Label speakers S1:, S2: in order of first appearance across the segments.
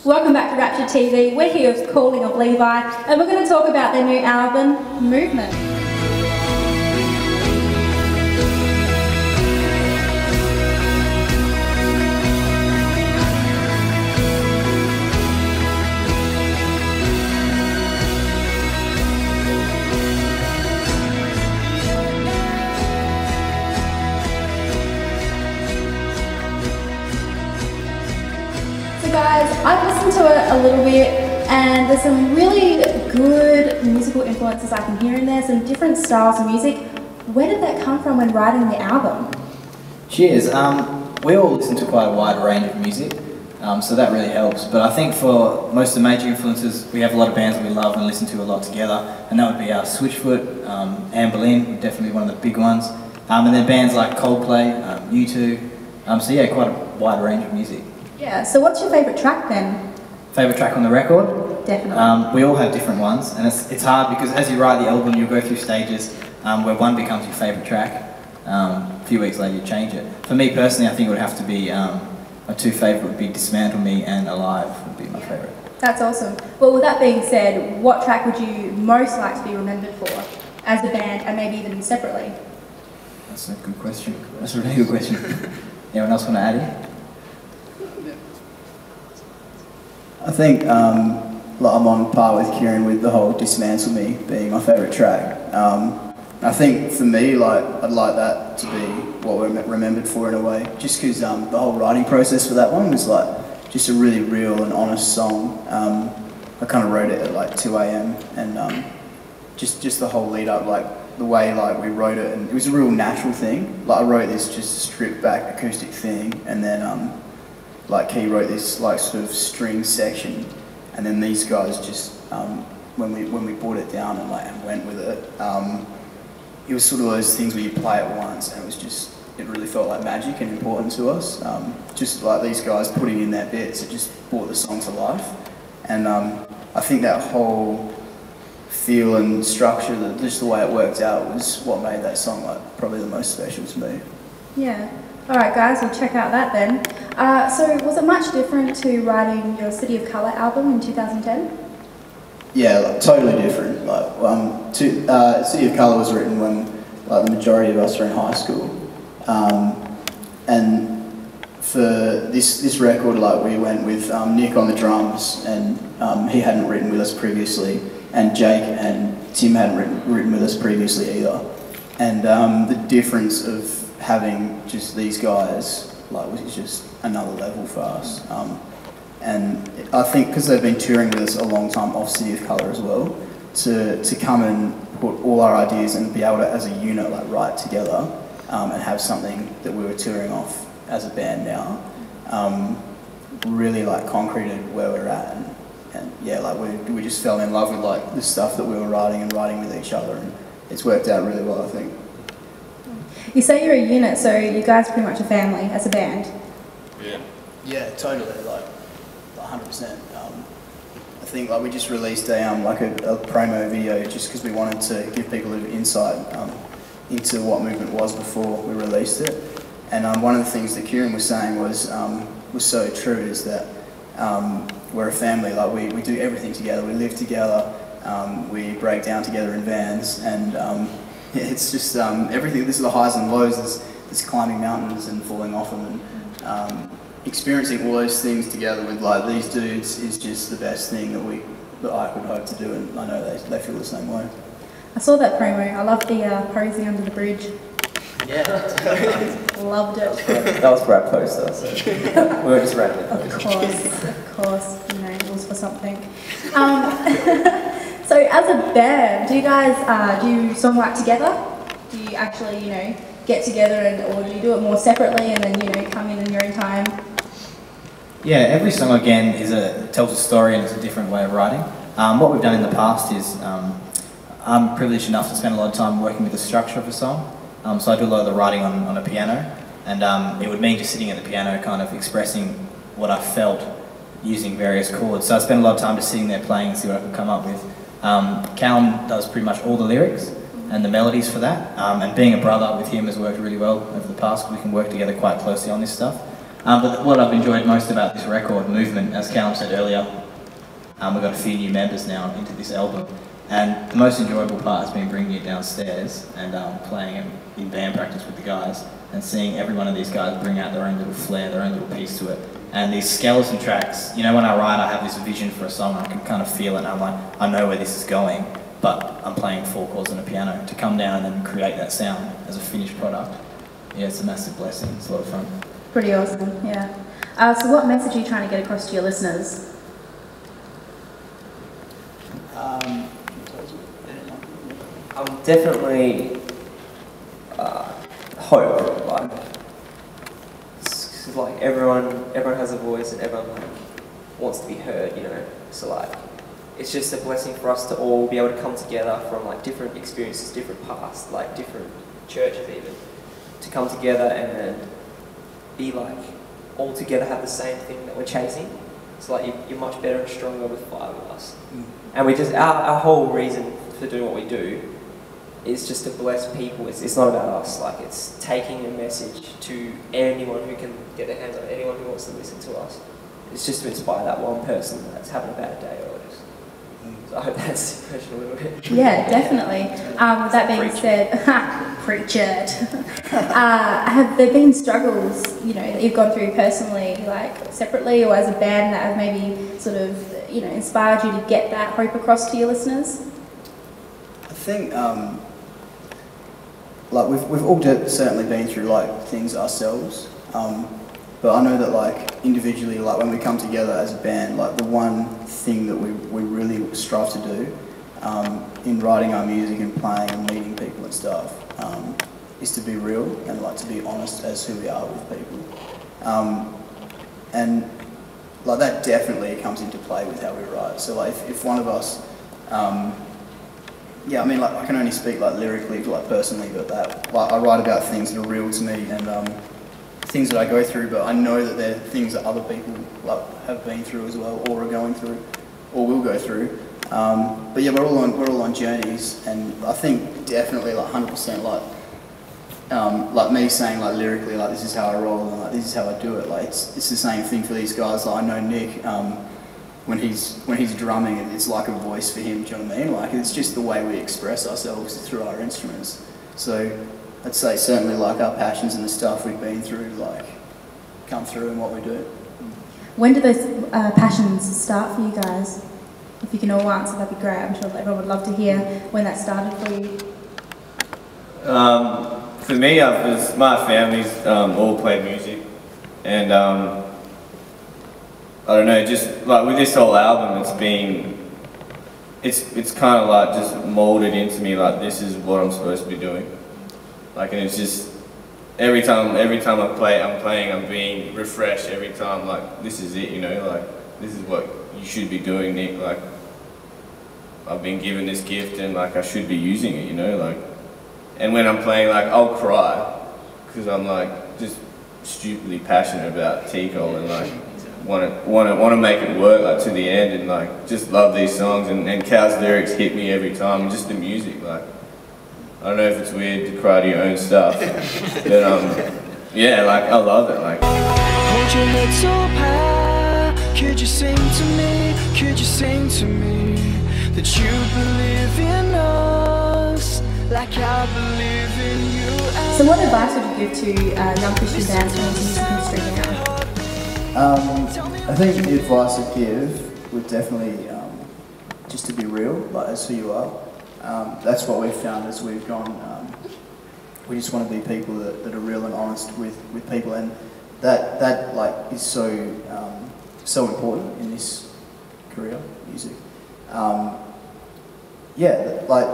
S1: Welcome back to Raptured TV. We're here with Calling of Levi, and we're going to talk about their new album, Movement. Guys, I've listened to it a little bit and there's some really good musical influences I can hear in there, some different styles of music. Where did that come from when writing the album?
S2: Cheers. We all listen to quite a wide range of music, so that really helps. But I think for most of the major influences, we have a lot of bands that we love and listen to a lot together, and that would be Switchfoot, Anne Boleyn, definitely one of the big ones, and then bands like Coldplay, U2, so yeah, quite a wide range of music.
S1: Yeah, so what's your favourite track then? Favourite
S2: track on the record?
S1: Definitely.
S2: We all have different ones, and it's hard because as you write the album, you'll go through stages where one becomes your favourite track. A few weeks later, you change it. For me personally, I think it would have to be, my two favourite would be Dismantle Me and Alive would be my favourite.
S1: That's awesome. Well, with that being said, what track would you most like to be remembered for as a band and maybe even separately?
S2: That's a good question. That's a really good question. Anyone else want to add in?
S3: I think I'm on par with Kieran with the whole Dismantle Me being my favourite track. I think for me, I'd like that to be what we're remembered for in a way, just because the whole writing process for that one was just a really real and honest song. I kind of wrote it at 2 AM and just the whole lead up, the way we wrote it, and it was a real natural thing. I wrote this just a stripped back acoustic thing, and then he wrote this sort of string section, and then these guys just when we brought it down and went with it, it was sort of those things where you play it once and it really felt like magic and important to us. Just these guys putting in their bits, it just brought the song to life, and I think that whole feel and structure, just the way it worked out, was what made that song probably the most special to me.
S1: Yeah. Alright guys, we'll check out that then. So was it much different to writing your City of Colour album in 2010?
S3: Yeah, totally different. City of Colour was written when the majority of us were in high school. And for this record, we went with Nick on the drums, and he hadn't written with us previously, and Jake and Tim hadn't written with us previously either. And the difference of having just these guys was just another level for us, and I think because they've been touring with us a long time off City of Colour as well, to come and put all our ideas and be able to as a unit write together and have something that we were touring off as a band now, really concreted where we're at, and yeah, we just fell in love with the stuff that we were writing with each other, and it's worked out really well, I think.
S1: You say you're a unit, so you guys are pretty much a family as a band.
S3: Yeah. Yeah, totally, 100%. I think we just released a promo video just because we wanted to give people a bit of insight into what Movement was before we released it. And one of the things that Kieran was saying was so true, is that we're a family. We do everything together. We live together. We break down together in vans, and yeah, it's just everything. This is the highs and lows. There's climbing mountains and falling off them, and experiencing all those things together with these dudes is just the best thing that I could hope to do, and I know they feel the same way.
S1: I saw that promo. I loved the posing under the bridge.
S3: Yeah,
S1: Loved it.
S2: That was for our poster, so we were just rapping.
S1: Of course, it was for something. So as a band, do you guys do songwrite together? Do you actually, get together, or do you do it more separately and then, come in your own time?
S2: Yeah, every song again tells a story and it's a different way of writing. What we've done in the past is, I'm privileged enough to spend a lot of time working with the structure of a song. So I do a lot of the writing on a piano, and it would mean just sitting at the piano kind of expressing what I felt using various chords. So I spend a lot of time just sitting there playing and see what I could come up with. Callum does pretty much all the lyrics and the melodies for that, and being a brother with him has worked really well over the past. We can work together quite closely on this stuff. But what I've enjoyed most about this record, Movement, as Callum said earlier, we've got a few new members now into this album. And the most enjoyable part has been bringing it downstairs and playing it in band practice with the guys and seeing every one of these guys bring out their own little flair, their own little piece to it. And these skeleton tracks, you know, when I write, I have this vision for a song, I can kind of feel it, and I'm like, I know where this is going, but I'm playing 4 chords on a piano. To come down and then create that sound as a finished product, yeah, it's a massive blessing. It's a lot of fun.
S1: Pretty awesome, yeah. So what message are you trying to get across to your listeners?
S4: Definitely hope. Like, it's like everyone has a voice and everyone like wants to be heard, you know. So like, it's just a blessing for us to all be able to come together from like different experiences, different pasts, like different churches even, to come together and then be like all together have the same thing that we're chasing. So like you're much better and stronger with 5 of us. And we just our whole reason for doing what we do is just to bless people. It's not about us. Like, it's taking a message to anyone who can get their hands on it, anyone who wants to listen to us. It's just to inspire that one person that's having a bad day or just. So I hope that's the question a little bit.
S1: Yeah, definitely. With that being said, preach it. Have there been struggles, you know, that you've gone through personally, like separately or as a band, that have maybe sort of, you know, inspired you to get that hope across to your listeners?
S3: I think, like we've all certainly been through like things ourselves, but I know that like individually, like when we come together as a band, like the one thing that we really strive to do in writing our music and playing and meeting people and stuff is to be real and like to be honest as who we are with people, and like that definitely comes into play with how we write. So like if one of us yeah, I mean, like I can only speak like lyrically, like personally, but that like I write about things that are real to me and things that I go through. But I know that they're things that other people like have been through as well, or are going through, or will go through. But yeah, we're all on journeys, and I think definitely like 100% like me saying like lyrically like this is how I roll and like this is how I do it. Like it's the same thing for these guys. Like I know Nick. When he's drumming, it's like a voice for him, do you know what I mean? Like, it's just the way we express ourselves through our instruments. So, I'd say certainly like our passions and the stuff we've been through, like, come through in what we do.
S1: When do those passions start for you guys? If you can all answer, that'd be great. I'm sure everyone would love to hear when that started for you.
S5: For me, my family's all played music, and I don't know, just like with this whole album, it's kind of like just molded into me, like this is what I'm supposed to be doing. Like, and it's just, every time I'm being refreshed every time, like this is it, you know, like this is what you should be doing, Nick, like I've been given this gift and like I should be using it, you know, like, and when I'm playing, like I'll cry, because I'm like just stupidly passionate about Tico and like, want to make it work like to the end, and like just love these songs, and Cal's lyrics hit me every time, and just the music, like I don't know if it's weird to cry to your own stuff, but yeah, like I love it. Like, hold your head so high, could you sing to me that you believe in us like I believe in you?
S1: So what advice would you give to young Christian bands who are in the music industry now?
S3: I think the advice I'd give would definitely just to be real, like as who you are. That's what we've found as we've gone. We just want to be people that are real and honest with people, and that like is so important in this career, music. Yeah, like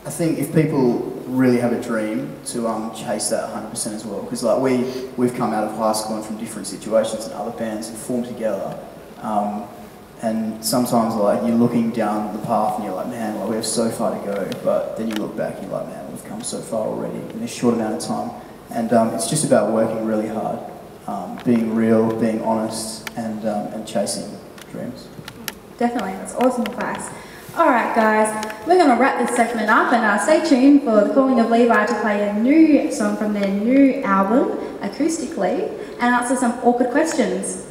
S3: I think if people really have a dream to chase that 100% as well, because like we've come out of high school and from different situations and other bands have formed together, and sometimes like you're looking down the path and you're like, man, like we have so far to go, but then you look back and you're like, man, we've come so far already in this short amount of time, and it's just about working really hard, being real, being honest, and chasing dreams.
S1: Definitely, that's awesome advice. Alright guys, we're going to wrap this segment up and stay tuned for the Calling of Levi to play a new song from their new album, acoustically, and answer some awkward questions.